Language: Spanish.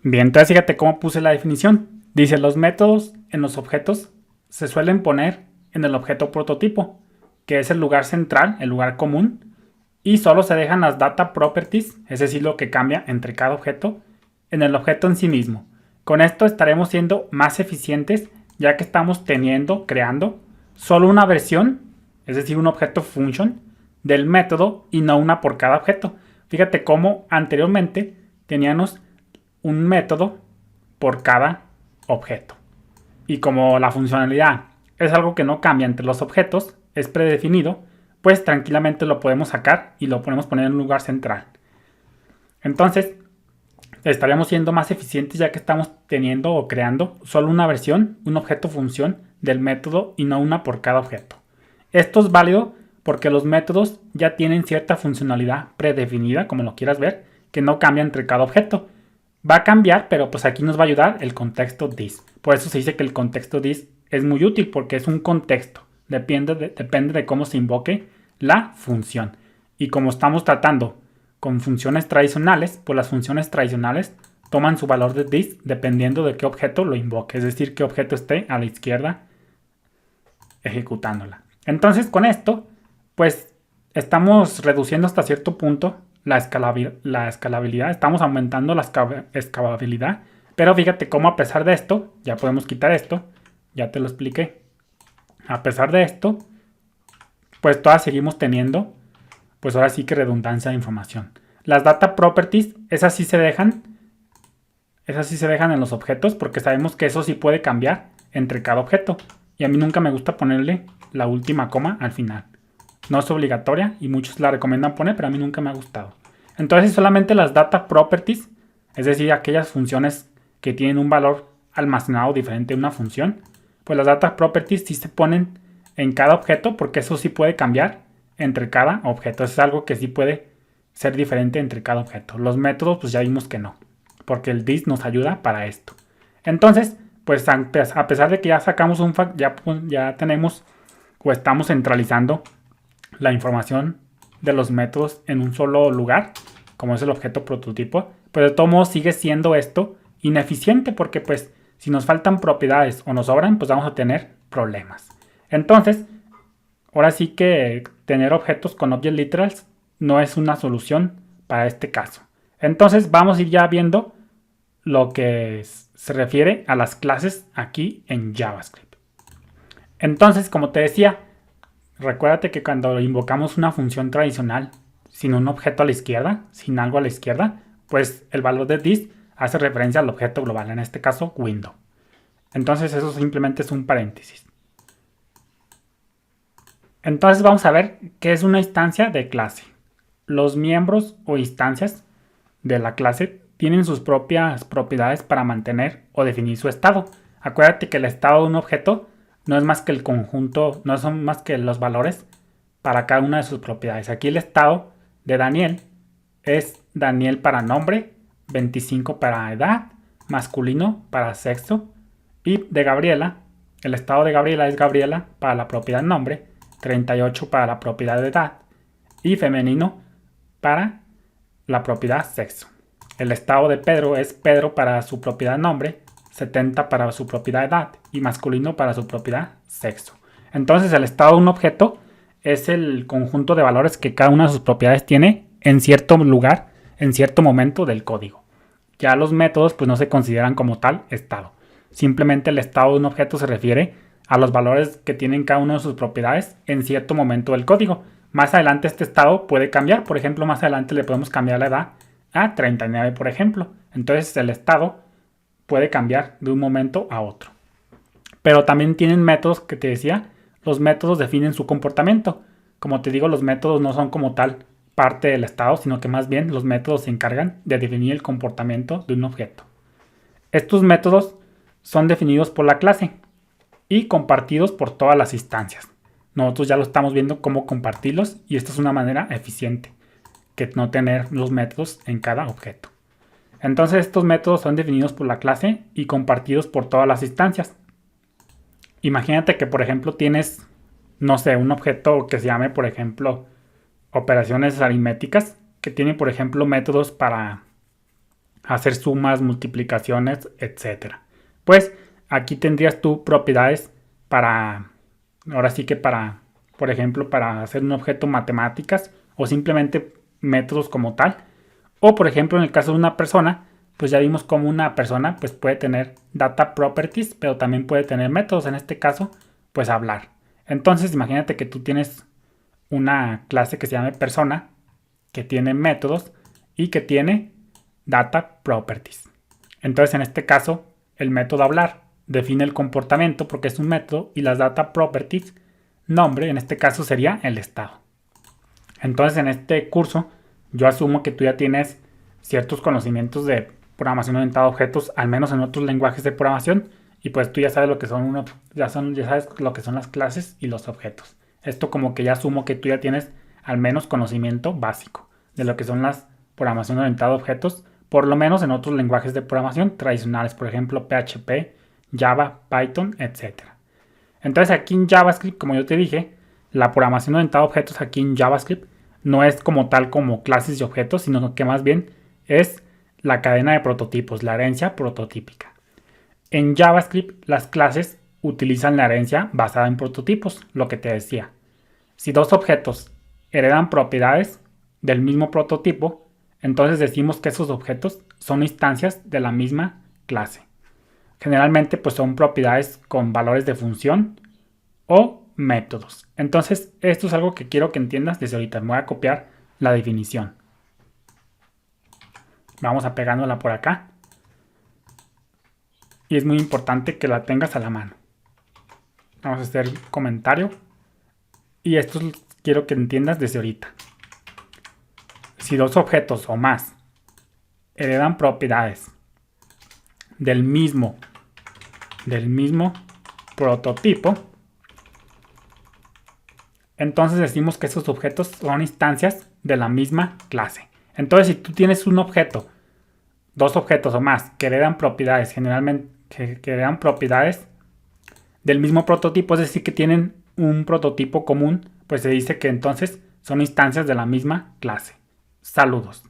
Bien, entonces fíjate cómo puse la definición. Dice, los métodos en los objetos se suelen poner en el objeto prototipo, que es el lugar central, el lugar común, y solo se dejan las data properties, es decir, lo que cambia entre cada objeto, en el objeto en sí mismo. Con esto estaremos siendo más eficientes, ya que estamos creando solo una versión, es decir, un objeto function del método y no una por cada objeto. Fíjate cómo anteriormente teníamos un método por cada objeto. Y como la funcionalidad es algo que no cambia entre los objetos, es predefinido, pues tranquilamente lo podemos sacar y lo podemos poner en un lugar central. Entonces, estaríamos siendo más eficientes ya que estamos teniendo o creando solo una versión, un objeto función del método y no una por cada objeto. Esto es válido porque los métodos ya tienen cierta funcionalidad predefinida, como lo quieras ver, que no cambia entre cada objeto. Va a cambiar, pero pues aquí nos va a ayudar el contexto this. Por eso se dice que el contexto this es muy útil porque es un contexto. Depende de cómo se invoque la función. Y como estamos tratando con funciones tradicionales, pues las funciones tradicionales toman su valor de this dependiendo de qué objeto lo invoque. Es decir, qué objeto esté a la izquierda ejecutándola. Entonces con esto, pues estamos reduciendo hasta cierto punto la escalabilidad, estamos aumentando la escalabilidad, pero fíjate cómo a pesar de esto, ya podemos quitar esto, ya te lo expliqué, a pesar de esto, pues todas seguimos teniendo, pues ahora sí que redundancia de información. Las data properties, esas sí se dejan en los objetos porque sabemos que eso sí puede cambiar entre cada objeto. Y a mí nunca me gusta ponerle la última coma al final. No es obligatoria y muchos la recomiendan poner, pero a mí nunca me ha gustado. Entonces solamente las data properties, es decir, aquellas funciones que tienen un valor almacenado diferente de una función, pues las data properties sí se ponen en cada objeto porque eso sí puede cambiar entre cada objeto. Eso es algo que sí puede ser diferente entre cada objeto. Los métodos pues ya vimos que no, porque el this nos ayuda para esto. Entonces, pues a pesar de que ya sacamos un fact, ya tenemos o estamos centralizando la información de los métodos en un solo lugar, como es el objeto prototipo, pues de todo modo sigue siendo esto ineficiente porque pues si nos faltan propiedades o nos sobran, pues vamos a tener problemas. Entonces, ahora sí que tener objetos con object literals no es una solución para este caso. Entonces vamos a ir ya viendo lo que se refiere a las clases aquí en JavaScript. Entonces, como te decía, recuérdate que cuando invocamos una función tradicional sin un objeto a la izquierda, sin algo a la izquierda, pues el valor de this hace referencia al objeto global, en este caso window. Entonces eso simplemente es un paréntesis. Entonces vamos a ver qué es una instancia de clase. Los miembros o instancias de la clase tienen sus propias propiedades para mantener o definir su estado. Acuérdate que el estado de un objeto no es más que el conjunto, no son más que los valores para cada una de sus propiedades. Aquí el estado de Daniel es Daniel para nombre, 25 para edad, masculino para sexo, y de Gabriela, el estado de Gabriela es Gabriela para la propiedad nombre, 38 para la propiedad de edad, y femenino para la propiedad sexo. El estado de Pedro es Pedro para su propiedad nombre, 70 para su propiedad edad y masculino para su propiedad sexo. Entonces el estado de un objeto es el conjunto de valores que cada una de sus propiedades tiene en cierto lugar, en cierto momento del código. Ya los métodos pues no se consideran como tal estado. Simplemente el estado de un objeto se refiere a los valores que tienen cada una de sus propiedades en cierto momento del código. Más adelante este estado puede cambiar. Por ejemplo, más adelante le podemos cambiar la edad a 39, por ejemplo. Entonces el estado puede cambiar de un momento a otro. Pero también tienen métodos que te decía, los métodos definen su comportamiento. Como te digo, los métodos no son como tal parte del estado, sino que más bien los métodos se encargan de definir el comportamiento de un objeto. Estos métodos son definidos por la clase y compartidos por todas las instancias. Nosotros ya lo estamos viendo cómo compartirlos y esta es una manera eficiente que no tener los métodos en cada objeto. Entonces estos métodos son definidos por la clase y compartidos por todas las instancias. Imagínate que por ejemplo tienes, no sé, un objeto que se llame por ejemplo operaciones aritméticas, que tiene por ejemplo métodos para hacer sumas, multiplicaciones, etcétera. Pues aquí tendrías tú propiedades para, ahora sí que para, por ejemplo, para hacer un objeto matemáticas o simplemente métodos como tal. O por ejemplo, en el caso de una persona, pues ya vimos cómo una persona pues puede tener data properties, pero también puede tener métodos, en este caso, pues hablar. Entonces, imagínate que tú tienes una clase que se llame persona, que tiene métodos y que tiene data properties. Entonces, en este caso, el método hablar define el comportamiento porque es un método y las data properties, nombre, en este caso sería el estado. Entonces, en este curso, yo asumo que tú ya tienes ciertos conocimientos de programación orientada a objetos, al menos en otros lenguajes de programación, y pues tú ya sabes lo que son ya sabes lo que son las clases y los objetos. Esto como que ya asumo que tú ya tienes al menos conocimiento básico de lo que son las programación orientada a objetos, por lo menos en otros lenguajes de programación tradicionales, por ejemplo PHP, Java, Python, etc. Entonces aquí en JavaScript, como yo te dije, la programación orientada a objetos aquí en JavaScript no es como tal como clases y objetos, sino que más bien es la cadena de prototipos, la herencia prototípica. En JavaScript las clases utilizan la herencia basada en prototipos, lo que te decía. Si dos objetos heredan propiedades del mismo prototipo, entonces decimos que esos objetos son instancias de la misma clase. Generalmente pues son propiedades con valores de función o métodos. Entonces esto es algo que quiero que entiendas desde ahorita. Me voy a copiar la definición. Vamos a pegándola por acá. Y es muy importante que la tengas a la mano. Vamos a hacer comentario. Y esto quiero que entiendas desde ahorita. Si dos objetos o más heredan propiedades del mismo prototipo, entonces decimos que esos objetos son instancias de la misma clase. Entonces, si tú tienes un objeto, dos objetos o más que heredan propiedades, generalmente que heredan propiedades del mismo prototipo, es decir, que tienen un prototipo común, pues se dice que entonces son instancias de la misma clase. Saludos.